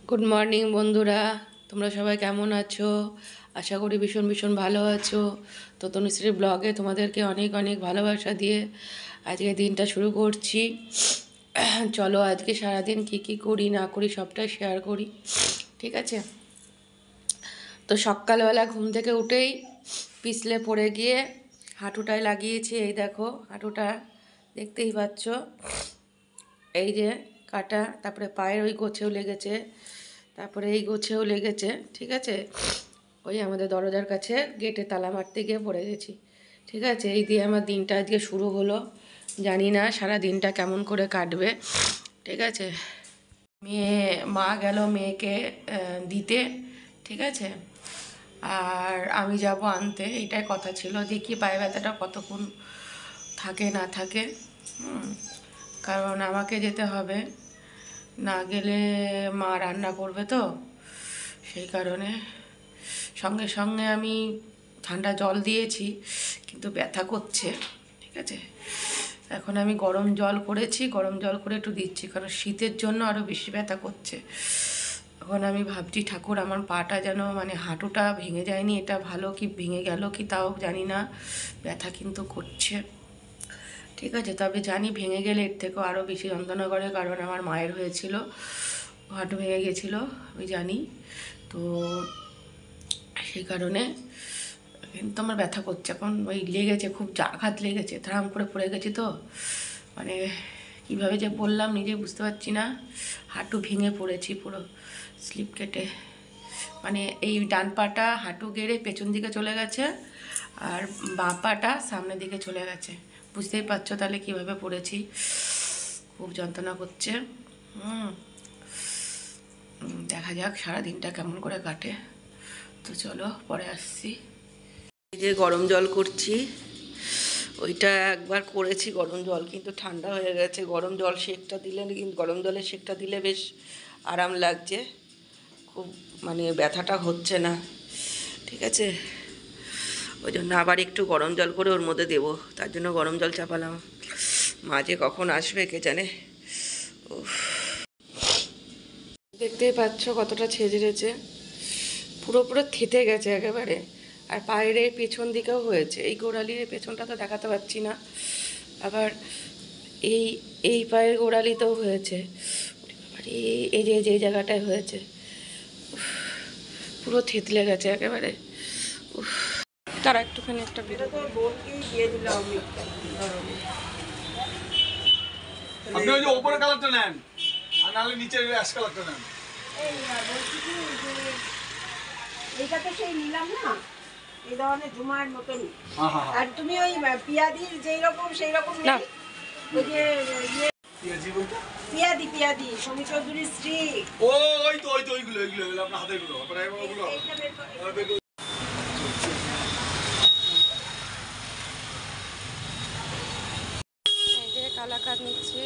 Good morning বন্ধুরা, তোমরা সবাই কেমন আছো? আশা করি ভীষণ ভীষণ ভালো আছো। তো তনুশ্রী ব্লগে তোমাদেরকে অনেক অনেক ভালোবাসা দিয়ে আজকে দিনটা শুরু করছি। চলো আজকে সারাদিন কি করি না করি সবটাই শেয়ার করি, ঠিক আছে? তো সকালবেলা ঘুম থেকে উঠেই পিছলে পড়ে গিয়ে হাঁটুটায় লাগিয়েছি। এই দেখো হাঁটুটা দেখতেই পাচ্ছ, এই যে কাটা। তারপরে পায়ের ওই গোছেও লেগেছে, তারপরে এই গোছেও লেগেছে, ঠিক আছে? ওই আমাদের দরজার কাছে গেটে তালা মারতে গিয়ে পড়ে গেছি, ঠিক আছে? এই দিয়ে আমার দিনটা আজকে শুরু হলো। জানি না সারা দিনটা কেমন করে কাটবে, ঠিক আছে? মা গেল মেয়েকে দিতে, ঠিক আছে? আর আমি যাব আনতে, এটাই কথা ছিল। দেখি পায়ে ব্যথাটা কতক্ষণ থাকে না থাকে, কারণ আমাকে যেতে হবে, না গেলে মা রান্না করবে, তো সেই কারণে সঙ্গে সঙ্গে আমি ঠান্ডা জল দিয়েছি, কিন্তু ব্যথা করছে, ঠিক আছে? এখন আমি গরম জল করেছি, গরম জল করে একটু দিচ্ছি, কারণ শীতের জন্য আরও বেশি ব্যথা করছে। এখন আমি ভাবছি ঠাকুর আমার পাটা যেন, মানে হাঁটুটা ভেঙে যায়নি, এটা ভালো কি ভেঙে গেল কি তাও জানি না, ব্যথা কিন্তু করছে, ঠিক আছে? তবে জানি ভেঙে গেলে এর থেকেও আরও বেশি যন্ত্রণা করে, কারণ আমার মায়ের হয়েছিল, হাঁটু ভেঙে গেছিলো, আমি জানি। তো সেই কারণে কিন্তু আমার ব্যথা করছে এখন, ওই লেগেছে, খুব আঘাত লেগেছে, ধারাম করে পড়ে গেছি, তো মানে কীভাবে যে বললাম নিজে বুঝতে পারছি না। হাঁটু ভেঙে পড়েছি পুরো, স্লিপ কেটে, মানে এই ডান পাটা হাঁটু গেড়ে পেছন দিকে চলে গেছে, আর বাঁ পাটা সামনের দিকে চলে গেছে। বুঝতেই পারছো তাহলে কীভাবে পড়েছি, খুব যন্ত্রণা করছে। দেখা যাক সারাদিনটা কেমন করে কাটে। তো চলো পরে আসছি। এই যে গরম জল করছি, ওইটা একবার করেছি গরম জল, কিন্তু ঠান্ডা হয়ে গেছে। গরম জল সেঁকটা দিলে, কিন্তু গরম জলের সেঁকটা দিলে বেশ আরাম লাগছে, খুব মানে ব্যথাটা হচ্ছে না, ঠিক আছে? ওই জন্য আবার একটু গরম জল করে ওর মধ্যে দেবো, তার জন্য গরম জল চাপালাম। মাঝে কখন আসবে কে জানে। দেখতেই পাচ্ছ কতটা ছেঁচড়েছে, পুরো থেতে গেছে একেবারে। আর পায়ের এই পেছন দিকেও হয়েছে, এই গোড়ালির পেছনটা তো দেখাতে পারছি না, আবার এই পায়ের গোড়ালিতেও হয়েছে, এই যে যে জায়গাটায় হয়েছে পুরো থেতলে গেছে একেবারে। তারা একটুখানি একটা ভিডিও দিয়ে দিলাম। আপনি ওই যে উপরে কালারটা নেন, আর নাহলে নিচের অ্যাশ কালারটা নেন। এইটা তো সেই নিলাম না, এই ধরনের ঝুমার মতন। আর তুমি ওই পিয়াদির যেই রকম সেই রকম না, ওই যে পিয়াজি বলতে পিয়াদি সমী চৌধুরীর স্ত্রী। ও ওই তো ওইগুলো আপনার হাতের গুলো, আপনার ওগুলো। এই যে কালাকাঁদ নিচ্ছে,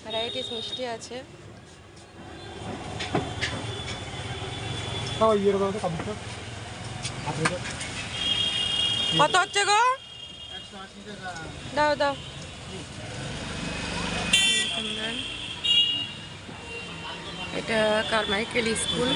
ভ্যারাইটিস মিষ্টি আছে। কত হচ্ছে গো? দাও দাও। এটা কারমাইকেল স্কুল।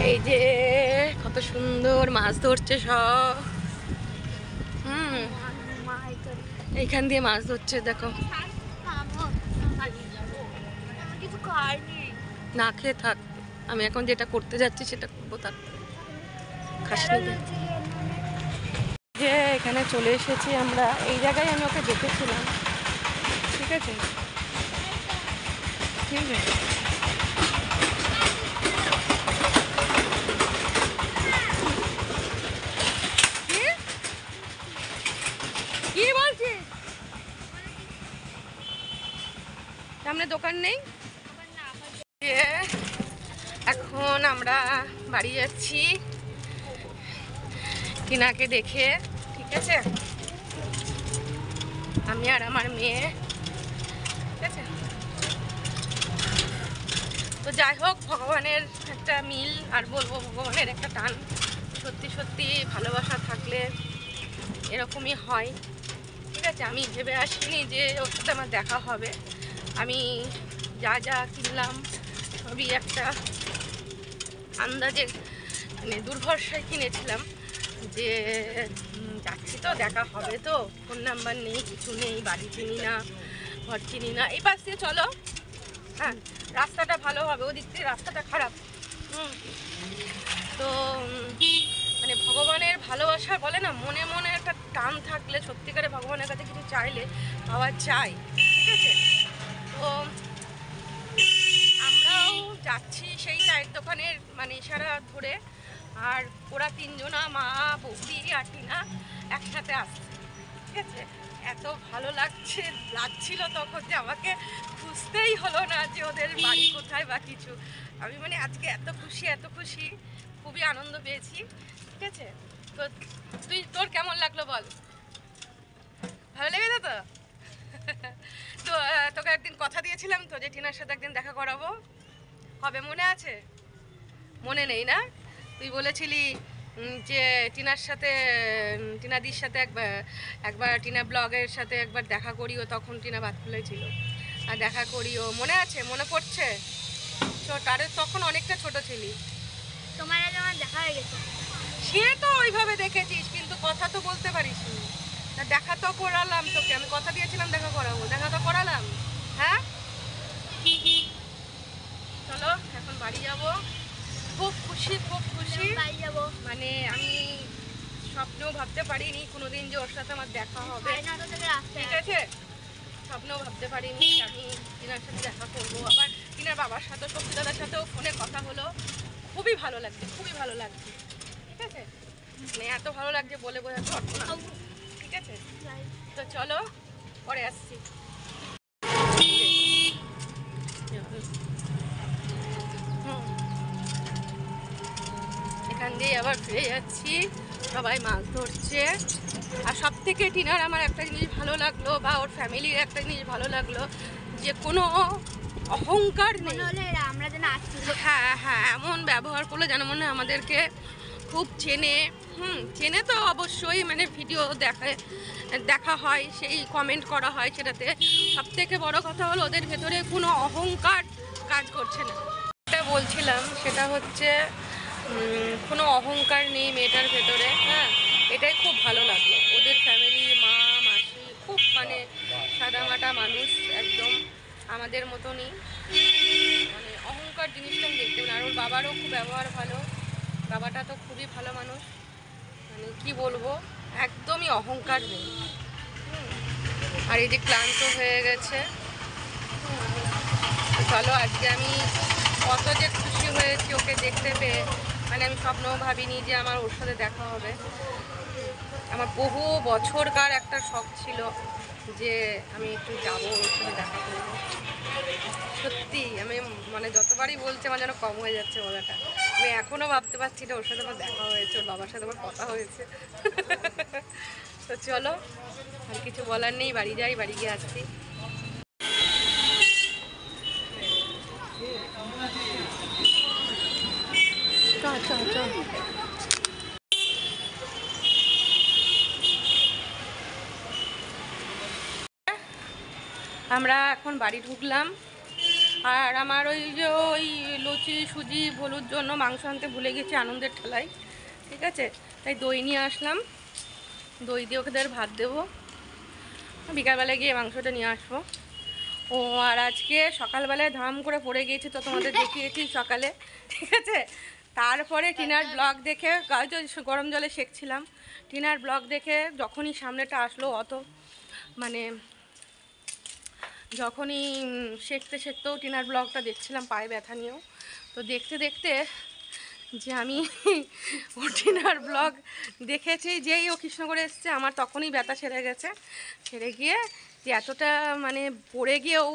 এই যে কত সুন্দর মাছ ধরছে সব, এইখান দিয়ে মাছ ধরছে, দেখো। না খেয়ে থাক, আমি এখন যেটা করতে যাচ্ছি সেটা করবো, তার খাসনি। যে এখানে চলে এসেছি আমরা, এই জায়গায় আমি ওকে দেখেছিলাম, ঠিক আছে? ঠিক আছে, কি বলছিস? সামনে দোকান নেই। এখন আমরা বাড়ি যাচ্ছি টিনাকে দেখে, ঠিক আছে? আমি আর আমার মেয়ে, ঠিক আছে? যাই হোক, ভগবানের একটা মিল, আর বলবো ভগবানের একটা টান। সত্যি সত্যি ভালোবাসা থাকলে এরকমই হয়। ঠিক আছে, আমি ভেবে আসিনি যে ওর সাথে আমার দেখা হবে। আমি যা যা কিনলাম সবই একটা আন্দাজে, মানে দুর্ভরসায় কিনেছিলাম যে যাচ্ছি তো, দেখা হবে তো। ফোন নাম্বার নেই, কিছু নেই, বাড়ি চিনি না, ঘর চিনি না। এই পাশ দিয়ে চলো, হ্যাঁ রাস্তাটা ভালো হবে, ওদিক থেকে রাস্তাটা খারাপ। তো মানে ভগবানের ভালোবাসা বলে না, মনে মনে একটা টান থাকলে, সত্যিকারে ভগবানের কাছে কিছু চাইলে পাওয়া যায়। ঠিক আছে, তো আমরাও যাচ্ছি সেই চায়ের দোকানের মানে ইশারা ধরে, আর ওরা তিনজনা, মা, বৌদি আর টিনা একসাথে আসছে। ঠিক আছে, এত ভালো লাগছিল তখন যে আমাকে খুঁজতেই হলো না যে ওদের বাড়ি কোথায় বা কিছু। আমি মানে আজকে এত খুশি, খুবই আনন্দ পেয়েছি। ঠিক আছে, তো তোর কেমন লাগলো বল? ভালো লেগেছে তো? তো তোকে একদিন কথা দিয়েছিলাম তো যে টিনার সাথে একদিন দেখা করাবো, হবে মনে আছে? মনে নেই না? তুই বলেছিলি যে টিনার সাথে, টিনাদির সাথে একবার টিনা ব্লগের সাথে একবার দেখা করিও, তখন টিনা বাদ খুলেছিল, আর দেখা করিও, মনে আছে? মনে পড়ছে? আরে তখন অনেকটা ছোট ছিলি। তোমার আগে আমার দেখা হয়ে গেছে। সে তো ওইভাবে দেখেছিস, কিন্তু কথা তো বলতে পারিস নি। দেখা তো করালাম তোকে, আমি কথা দিয়েছিলাম দেখা করাবো, দেখা তো করালাম। হ্যাঁ, চলো এখন বাড়ি যাব। খুব খুশি বাড়ি যাবো। মানে আমি স্বপ্নেও ভাবতে পারিনি কোনোদিন যে ওর সাথে আমার দেখা হবে। 9:30 থেকে রাস্তায়। ঠিক আছে, স্বপ্নেও ভাবতে পারিনি আমি টিনার সাথে দেখা করবো। আবার টিনার বাবার সাথে, শক্তি দাদার সাথেও ফোনে কথা হলো। খুবই ভালো লাগছে। ঠিক আছে, মানে এত ভালো লাগছে বলে বোঝাতে পারবো না। ঠিক আছে, তো চলো পরে আসছি। এখান দিয়ে আবার ফিরে যাচ্ছি, সবাই মাছ ধরছে। আর সব থেকে টিনার আমার একটা জিনিস ভালো লাগলো, বা ওর ফ্যামিলির একটা জিনিস ভালো লাগলো, যে কোনো অহংকার নেই। আমরা যেন আসছি। হ্যাঁ, এমন ব্যবহার করলে যেন মনে হয় আমাদেরকে খুব চেনে। চেনে তো অবশ্যই, মানে ভিডিও দেখা হয়, সেই কমেন্ট করা হয়, সেটাতে সব থেকে বড় কথা হলো ওদের ভেতরে কোনো অহংকার কাজ করছে না। যেটা বলছিলাম সেটা হচ্ছে কোনো অহংকার নেই মেয়েটার ভেতরে। হ্যাঁ, এটাই খুব ভালো লাগলো। ওদের ফ্যামিলি, মা, মাসি খুব মানে সাদামাটা মানুষ, একদম আমাদের মতনই। মানে অহংকার জিনিসটা আমি দেখতে পেলাম। আর ওর বাবারও খুব ব্যবহার ভালো, বাবাটা তো খুবই ভালো মানুষ। মানে কি বলবো, একদমই অহংকার নেই। আর এই যে ক্লান্ত হয়ে গেছে। চলো, আজকে আমি কত যে খুশি হয়েছি ওকে দেখতে পেয়ে। মানে আমি স্বপ্নও ভাবিনি যে আমার ওর সাথে দেখা হবে। আমার বহু বছরকার একটা শখ ছিল যে আমি একটু যাবো, ওর সাথে দেখা করবো। সত্যি আমি মানে যতবারই বলছি আমার যেন কম হয়ে যাচ্ছে বলাটা। আমি এখনও ভাবতে পারছি না ওর সাথে আমার দেখা হয়েছে, ওর বাবার সাথে আমার কথা হয়েছে। তো চলো, আর কিছু বলার নেই, বাড়ি যাই, বাড়ি গিয়ে আসছি। আমরা এখন বাড়ি ঢুকলাম। আর আমার ওই লুচি সুজি ভলুর জন্য মাংস আনতে ভুলে গেছি আনন্দের ঠেলায়। ঠিক আছে, তাই দই নিয়ে আসলাম, দই দিয়ে ওদের ভাত দেবো, বিকালবেলায় গিয়ে মাংসটা নিয়ে আসবো। ও আর আজকে সকালবেলায় ধাম করে পড়ে গিয়েছি, তো তোমাদের দেখিয়েছি সকালে। ঠিক আছে, তারপরে টিনার ব্লগ দেখে গরম জলে সেঁকছিলাম। টিনার ব্লগ দেখে যখনই সামনেটা আসলো, অত মানে যখনই সেঁকতেও টিনার ব্লগটা দেখছিলাম, পায়ে ব্যথা নিয়েও। তো দেখতে যে আমি ও টিনার ব্লগ দেখেছি, যেই ও কৃষ্ণগড়ে এসছে আমার তখনই ব্যথা সেরে গিয়ে যে এতটা মানে পড়ে গিয়েও,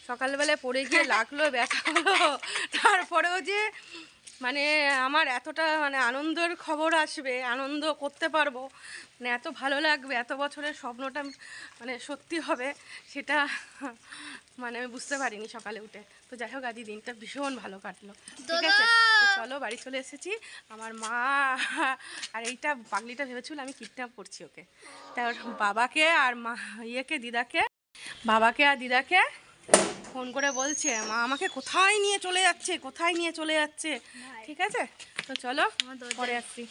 সকালবেলায় পড়ে গিয়ে লাগলো, ব্যথা হলো, তারপরেও যে মানে আমার এতটা মানে আনন্দের খবর আসবে, আনন্দ করতে পারবো, মানে এত ভালো লাগবে, এত বছরের স্বপ্নটা মানে সত্যি হবে, সেটা মানে আমি বুঝতে পারিনি সকালে উঠে। তো যাই হোক, আজকে দিনটা ভীষণ ভালো কাটলো। ঠিক আছে, তো চলো বাড়ি চলে এসেছি। আমার মা আর এইটা পাগলিটা ভেবেছিল আমি কিডন্যাপ করছি ওকে। তাই ওর বাবাকে আর বাবাকে আর দিদাকে ফোন করে বলছে মা আমাকে কোথায় নিয়ে চলে যাচ্ছে। ঠিক আছে, তো চলো পরে আসছি।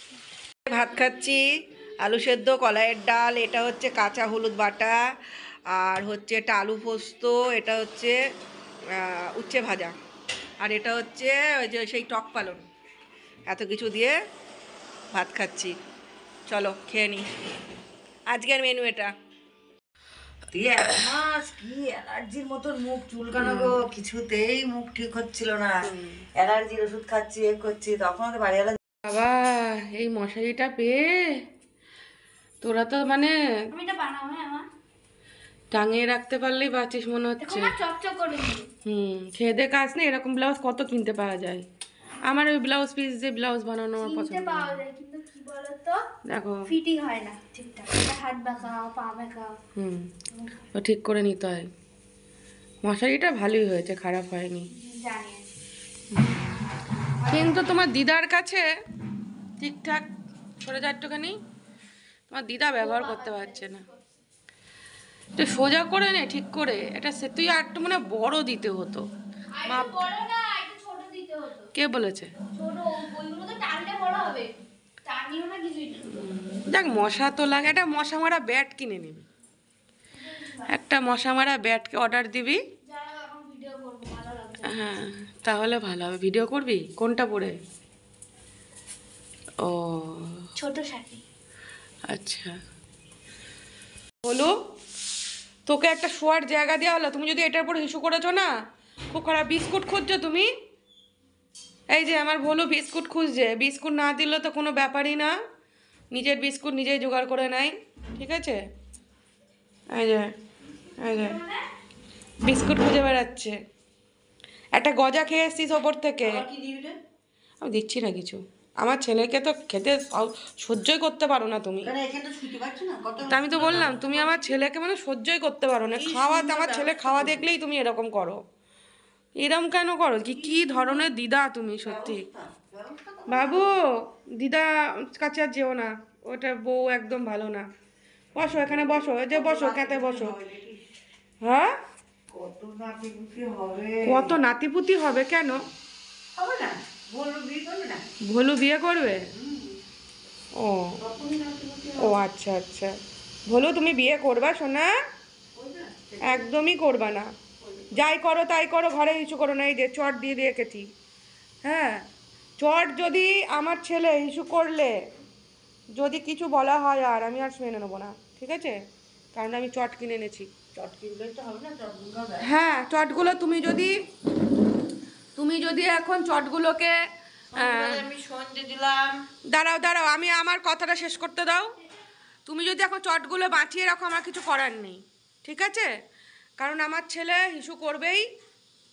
ভাত খাচ্ছি, আলু সেদ্ধ, কলাইয়ের ডাল, এটা হচ্ছে কাঁচা হলুদ বাটা, আর হচ্ছে এটা আলু পোস্ত, এটা হচ্ছে উচ্ছে ভাজা, আর এটা হচ্ছে ওই যে সেই টক পালং। এত কিছু দিয়ে ভাত খাচ্ছি। চলো খেয়ে নিই। আজকের মেনু এটা। তুই 1 মাস কি অ্যালার্জির মতন মুখ চুলকানো গো, কিছুতেই মুখ ঠিক হচ্ছিল না। অ্যালার্জির ওষুধ খাচ্ছি, করছি, তখন তো বাড়িওয়ালা বাবা এই মশারিটা পেয়ে তোরা তো মানে আমি এটা বানাবো। হ্যাঁ আমার টাঙিয়ে রাখতে পারলেই বাঁচিস মনে হচ্ছে। চকচক করে দিই। খেয়ে দে কাজ নেই, এরকম ব্লাউজ কত কিনতে পাওয়া যায়। আমার ওই ব্লাউজ পিস দিয়ে ব্লাউজ বানানো আমার পছন্দ না। পাওয়া যায় কিন্তু কি বলতো, দেখো ফিটিং হয় না ঠিকঠাক। হাত বাঁকাও, পা বাঁকাও। তো ঠিক করে নিতে হয়। মশারিটা ভালোই হয়েছে, খারাপ হয়নি। জানি কিন্তু তোমার দিদার কাছে ঠিকঠাক সরে যায় একটুখানি, তোমার দিদা ব্যবহার করতে পারছে না। একটু সোজা করে নে ঠিক করে, এটা সে তুই আর একটু মানে বড় দিতে হতো। মাপ বড় না, একটু ছোট দিতে হতো। কে বলেছে? ছোট ওইগুলো তো টানলে বড় হবে, টানিও না কিছুই না। দেখ মশা তো লাগে, একটা মশা মারা ব্যাট কিনে নিবি, একটা মশা মারা ব্যাটকে অর্ডার দিবি। যারা এখন ভিডিও করবো ভালো লাগছে। হ্যাঁ তাহলে ভালো হবে। ভিডিও করবি কোনটা পরে? ও ছোট শাড়ি। আচ্ছা, বলো তোকে একটা শোয়ার জায়গা দেওয়া হলো, তুমি যদি এটার উপর হিসু করেছো না, খুব খারাপ। বিস্কুট খুঁজছো তুমি? এই যে আমার ভোলু বিস্কুট খুঁজছে, বিস্কুট না দিলে তো কোনো ব্যাপারই না, নিজের বিস্কুট নিজেই জোগাড় করে নেয়। ঠিক আছে, এই যে বিস্কুট খুঁজে বেড়াচ্ছে। একটা গজা খেয়ে এসছিস ওপর থেকে। কি দিবি রে? আমি দিচ্ছি না কিছু, আমার ছেলেকে তো খেতে সহ্যই করতে পারো না তুমি। কেন এখানে তো শুতে পারছি না, কত তা আমি তো বললাম তুমি আমার ছেলেকে মানে সহ্যই করতে পারো না। খাওয়াতে আমার ছেলে খাওয়া দেখলেই তুমি এরকম করো। এরকম কেন করো? কি ধরনের দিদা তুমি সত্যি। বাবু দিদা কাছে আর যেও না, ওটা বউ একদম ভালো না। বসো এখানে, বসো, এই যে বসো, খেতে বসো। হ্যাঁ কত নাতিপুতি হবে, কত নাতিপুতি হবে? কেন হবে না? বললো বিয়ে করবে না? ভোলু বিয়ে করবে? ও তখনই নাতিপুতি ও আচ্ছা আচ্ছা। ভোলু তুমি বিয়ে করবা সোনা? হবে না? একদমই করবা না, যাই করো তাই করো, ঘরে হিসু করো না। এই যে চট দিয়ে রেখেছি, হ্যাঁ চট যদি আমার ছেলে হিসু করলে যদি কিছু বলা হয় আর আমি আর মেনে নেবো না। ঠিক আছে, কারণ আমি চট কিনে এনেছি। চট কিনলেই তো হবে না, চট গুলো হ্যাঁ চটগুলো তুমি যদি এখন চটগুলোকে আমি সন্ধে দিলাম। দাঁড়াও আমি আমার কথাটা শেষ করতে দাও। তুমি যদি এখন চটগুলো বাঁচিয়ে রাখো, আমার কিছু করার নেই। ঠিক আছে, কারণ আমার ছেলে হিসু করবেই।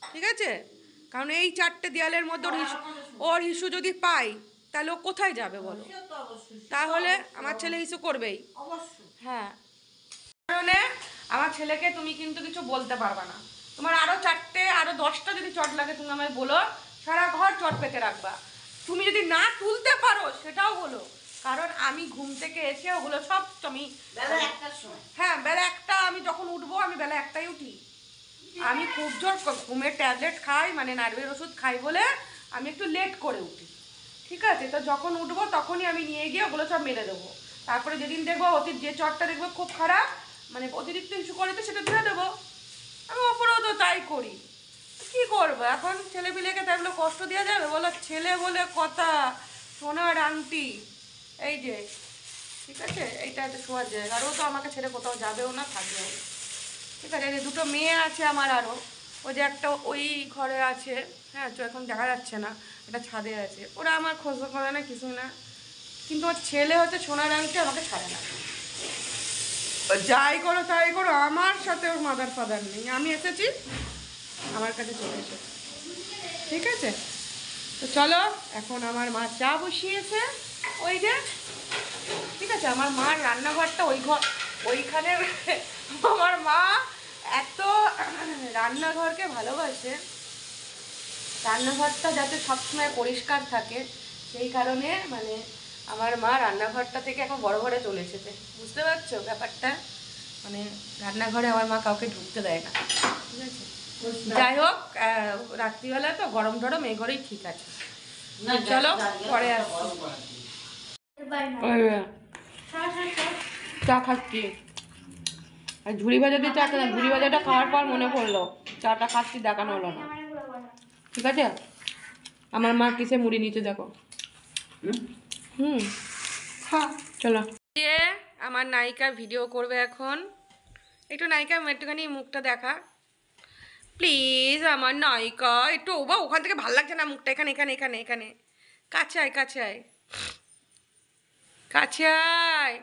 ঠিক আছে, কারণ এই 4টে দেয়ালের মধ্যে ওর হিসু যদি পাই তাহলে ও কোথায় যাবে বলো? তাহলে আমার ছেলে হিসু করবেই। হ্যাঁ, কারণে আমার ছেলেকে তুমি কিন্তু কিছু বলতে পারবে না। তোমার আরো 4টে আরো 10টা যদি চট লাগে তুমি আমায় বলো, সারা ঘর চট পেতে রাখবা। তুমি যদি না তুলতে পারো সেটাও বলো, কারণ আমি ঘুম থেকে এসে ওগুলো সব আমি বেলা 1টার সময়, হ্যাঁ বেলা 1টা, আমি যখন উঠবো আমি বেলা 1টায় উঠি। আমি খুব জোর ঘুমের ট্যাবলেট খাই, মানে নার্ভের ওষুধ খাই বলে আমি একটু লেট করে উঠি। ঠিক আছে, তো যখন উঠবো তখনই আমি নিয়ে গিয়ে ওগুলো সব মেরে দেবো। তারপরে যেদিন দেখবো যে চটটা দেখবো খুব খারাপ, মানে অতিরিক্ত ইস্যু করেছে, সেটা ধুয়ে দেবো। আমি ওপরেও তো তাই করি। কি করবো এখন, ছেলে পিলেকে তাই বলে কষ্ট দেওয়া যাবে বলো? ছেলে বলে কথা, সোনার আংটি, এই যে ঠিক আছে, এইটা একটা শোয়ার জায়গা। আর ও তো আমাকে ছেড়ে কোথাও যাবেও না, থাকবেও না। ঠিক আছে, এই যে 2টো মেয়ে আছে আমার আরও, ওই যে একটা ওই ঘরে আছে, হ্যাঁ তো এখন দেখা যাচ্ছে না, এটা ছাদে আছে। ওরা আমার খোঁজ করে না, কিছু না। কিন্তু ওর ছেলে হচ্ছে সোনার আংটি, আমাকে ছাড়ে না। যাই করো তাই করো, আমার সাথে ওর মাদার ফাদার নেই। আমি এসেছি, আমার কাছে চলে এসেছে। ঠিক আছে, তো চলো এখন আমার মা চা বসিয়েছে ওই যে। ঠিক আছে, আমার মার রান্নাঘরটা ওইখানে আমার মা এত রান্নাঘরকে ভালোবাসে, রান্নাঘরটা যাতে সবসময় পরিষ্কার থাকে সেই কারণে মানে আমার মা রান্নাঘরটা থেকে এখন বড় ঘরে চলে এসেছে। বুঝতে পারছো ব্যাপারটা? মানে রান্নাঘরে আমার মা কাউকে ঢুকতে দেয় না, ঠিক আছে? যাই হোক, রাত্রিবেলা তো গরম টরম এই ঘরেই ঠিক আছে। চলো পরে আসছি। চা খাচ্ছি, আর ঝুড়ি ভাজা দিয়ে চা খেলাম। ঝুড়ি ভাজাটা খাওয়ার পর মনে পড়লো চাটা খাচ্ছি, দেখানো হলো না। ঠিক আছে, আমার মা কিসে মুড়ি নিচে দেখো। চলো। আমার নায়িকা ভিডিও করবে এখন। একটু নায়িকা একটুখানি মুখটা দেখা প্লিজ। আমার নায়িকা একটু বা ওখান থেকে ভাল লাগছে না মুখটা। এখানে এখানে এখানে এখানে কাছে আয়, কাছে আয়, কাছে আয়।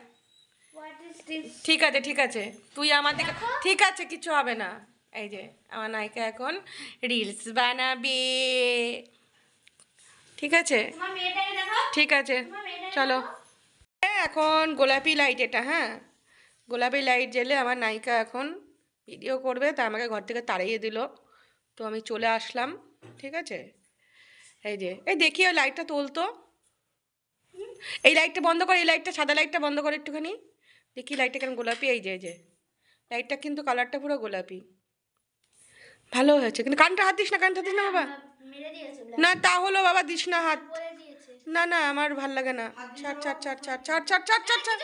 ঠিক আছে ঠিক আছে, তুই আমার দিকে, ঠিক আছে কিছু হবে না। এই যে আমার নায়িকা এখন রিলস বানাবে, ঠিক আছে? ঠিক আছে চলো। এখন গোলাপি লাইট এটা, হ্যাঁ গোলাপি লাইট জ্বেলে আমার নায়িকা এখন ভিডিও করবে। তা আমাকে ঘর থেকে তাড়িয়ে দিল, তো আমি চলে আসলাম, ঠিক আছে? এই যে এই দেখি ওই লাইটটা তুলতো, এই লাইটটা বন্ধ করে, এই লাইটটা সাদা লাইটটা বন্ধ করে একটুখানি দেখি লাইটটা কেন গোলাপি। এই যে এই যে লাইটটা কিন্তু কালারটা পুরো গোলাপি, ভালো হয়েছে। কিন্তু কানটা হাত দিস না, কানটা দিস না বাবা। না তা হলো বাবা, দিস না হাত। না না আমার ভাল লাগে না। ছাড় ছাড় ছাড় ছাড় ছাড় ছাড় ছাড় ছাড় ছাড়।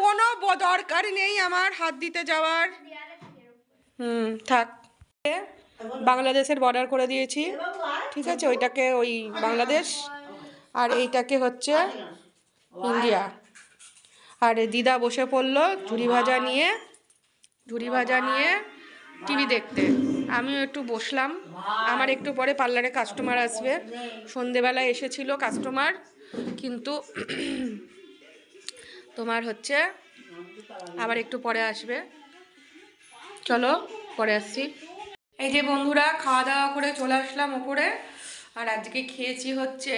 কোনো দরকার নেই আমার হাত দিতে যাওয়ার। থাক। বাংলাদেশের বর্ডার করে দিয়েছি, ঠিক আছে? ওইটাকে ওই বাংলাদেশ, আর এইটাকে হচ্ছে ইন্ডিয়া। আর দিদা বসে পড়লো ঝুড়ি ভাজা নিয়ে টিভি দেখতে। আমিও একটু বসলাম। আমার একটু পরে পার্লারে কাস্টমার আসবে। সন্ধেবেলায় এসেছিল কাস্টমার, কিন্তু তোমার হচ্ছে আবার একটু পরে আসবে। চলো পরে আসছি। এই যে বন্ধুরা, খাওয়া দাওয়া করে চলে আসলাম ওপরে। আর আজকে খেয়েছি হচ্ছে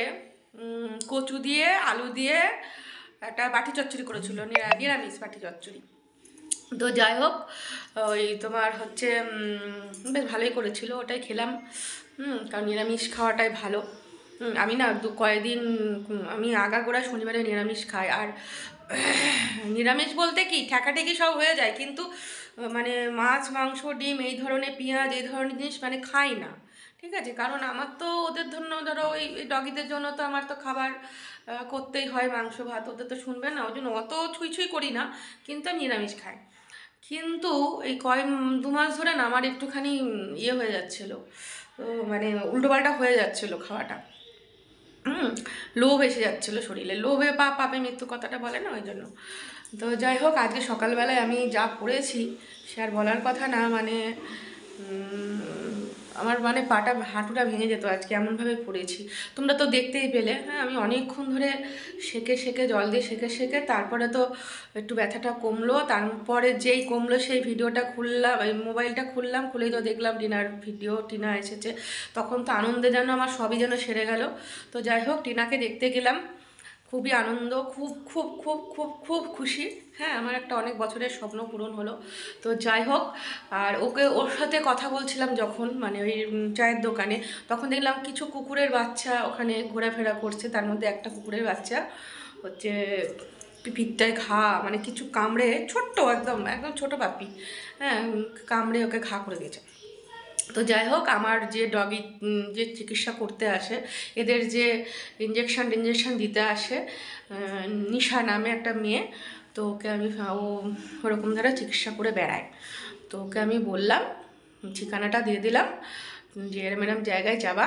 কচু দিয়ে আলু দিয়ে একটা বাটি চচ্চড়ি করেছিল, নিরামিষ বাটি চচ্চড়ি। তো যাই হোক, ওই তোমার হচ্ছে বেশ ভালোই করেছিল, ওটাই খেলাম। কারণ নিরামিষ খাওয়াটাই ভালো। আমি না কয়েকদিন আমি আগাগোড়া শনিবারে নিরামিষ খাই। আর নিরামিষ বলতে কি ঠেকাঠেকি সব হয়ে যায়, কিন্তু মানে মাছ মাংস ডিম এই ধরনের পেঁয়াজ এই ধরনের জিনিস মানে খাই না, ঠিক আছে? কারণ আমার তো ওদের জন্য, ধরো ওই ডগিদের জন্য তো আমার তো খাবার করতেই হয়, মাংস ভাত। ওদের তো শুনবে না, ওই জন্য অত ছুঁই করি না, কিন্তু আমি নিরামিষ খাই। কিন্তু এই 2 মাস ধরে না আমার একটুখানি ইয়ে হয়ে যাচ্ছিলো, মানে উল্টোপাল্টা হয়ে যাচ্ছিলো খাওয়াটা। লোভ এসে যাচ্ছিলো শরীরে। লোভে পাপে মৃত্যু কথাটা বলে না, ওই জন্য। তো যাই হোক, আজকে সকালবেলায় আমি যা পড়েছি সে আর বলার কথা না। মানে আমার মানে পাটা হাঁটুটা ভেঙে যেত আজকে, এমনভাবে পড়েছি। তোমরা তো দেখতেই পেলে। হ্যাঁ, আমি অনেকক্ষণ ধরে সেকে জল দিয়ে সেকে তারপরে তো একটু ব্যথাটা কমলো। তারপরে যেই কমলো সেই ভিডিওটা খুললাম, এই মোবাইলটা খুললাম, খুলেই তো দেখলাম টিনার ভিডিও, টিনা এসেছে। তখন তো আনন্দে যেন আমার সবই যেন সেরে গেল। তো যাই হোক, টিনাকে দেখতে গেলাম, খুবই আনন্দ, খুব খুব খুব খুব খুব খুশি। হ্যাঁ, আমার একটা অনেক বছরের স্বপ্ন পূরণ হলো। তো যাই হোক, আর ওর সাথে কথা বলছিলাম যখন, মানে ওই চায়ের দোকানে, তখন দেখলাম কিছু কুকুরের বাচ্চা ওখানে ঘোরাফেরা করছে। তার মধ্যে একটা কুকুরের বাচ্চা হচ্ছে পিঠটায় ঘা, মানে কিছু কামড়ে, ছোট্ট একদম একদম ছোটো পাপি, হ্যাঁ, কামড়ে ওকে ঘা করে দিয়েছে। তো যাই হোক, আমার যে ডগি যে চিকিৎসা করতে আসে, এদের যে ইঞ্জেকশন দিতে আসে, নিশা নামে একটা মেয়ে, তো ওকে আমি ওরকম ধরে চিকিৎসা করে বেড়ায়। তো ওকে আমি বললাম, ঠিকানাটা দিয়ে দিলাম যে এরম এরম জায়গায় যাবা,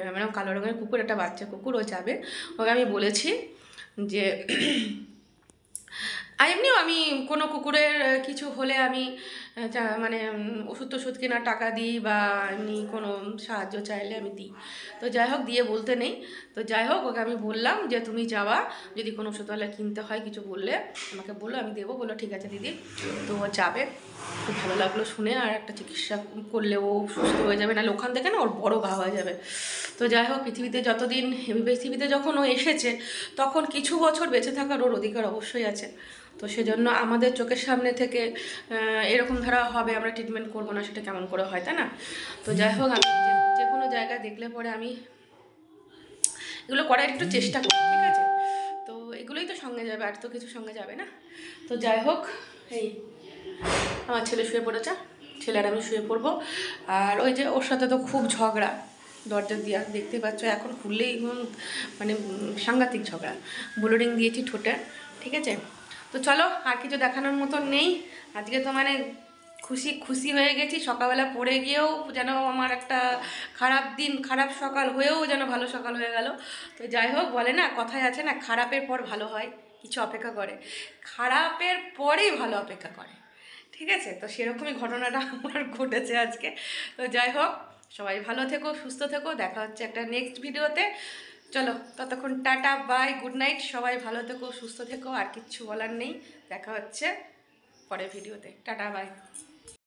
এরম এরম কালো রঙের কুকুর, একটা বাচ্চা কুকুর, ও যাবে। ওকে আমি বলেছি যে এমনিও আমি কোনো কুকুরের কিছু হলে আমি মানে ওষুধ কেনার টাকা দিই, বা এমনি কোনো সাহায্য চাইলে আমি দিই। তো যাই হোক, দিয়ে বলতে নেই। তো যাই হোক, ওকে আমি বললাম যে তুমি যাওয়া, যদি কোনো ওষুধওয়ালা কিনতে হয় কিছু বললে আমাকে বললো, আমি দেবো। বললো ঠিক আছে দিদি। তো ও যাবে, খুব ভালো লাগলো শুনে। আর একটা চিকিৎসা করলে ও সুস্থ হয়ে যাবে, নাহলে ওখান থেকে না ওর বড় ঘা হয়ে যাবে। তো যাই হোক, পৃথিবীতে যখন ও এসেছে তখন কিছু বছর বেঁচে থাকার ওর অধিকার অবশ্যই আছে। তো সেজন্য আমাদের চোখের সামনে থেকে এরকম ধারা হবে, আমরা ট্রিটমেন্ট করবো না, সেটা কেমন করে হয়, তাই না? তো যাই হোক, আমি যে কোনো জায়গায় দেখলে পরে আমি এগুলো করার একটু চেষ্টা করি, ঠিক আছে? তো এগুলোই তো সঙ্গে যাবে, আর তো কিছু সঙ্গে যাবে না। তো যাই হোক, এই আমার ছেলে শুয়ে পড়েছে, ছেলে আর আমি শুয়ে পড়বো। আর ওই যে ওর সাথে তো খুব ঝগড়া, দরজা দিয়া দেখতে পাচ্ছ, এখন খুললেই মানে সাংঘাতিক ঝগড়া, ব্লোডিং দিয়েছি ঠোঁটে, ঠিক আছে? তো চলো, আর কিছু দেখানোর মতন নেই আজকে। তো মানে খুশি হয়ে গেছি, সকালবেলা পড়ে গিয়েও যেন আমার একটা খারাপ দিন, খারাপ সকাল হয়েও যেন ভালো সকাল হয়ে গেল। তো যাই হোক, বলে না, কথায় আছে না, খারাপের পর ভালো হয়, কিছু অপেক্ষা করে, খারাপের পরেই ভালো অপেক্ষা করে, ঠিক আছে? তো সেরকমই ঘটনাটা আমার ঘটেছে আজকে। তো যাই হোক, সবাই ভালো থেকো, সুস্থ থেকো, দেখা হচ্ছে একটা নেক্সট ভিডিওতে। চলো, ততক্ষণ টাটা, বাই, গুড নাইট, সবাই ভালো থেকো, সুস্থ থেকো, আর কিচ্ছু বলার নেই। দেখা হচ্ছে পরের ভিডিওতে, টাটা, বাই।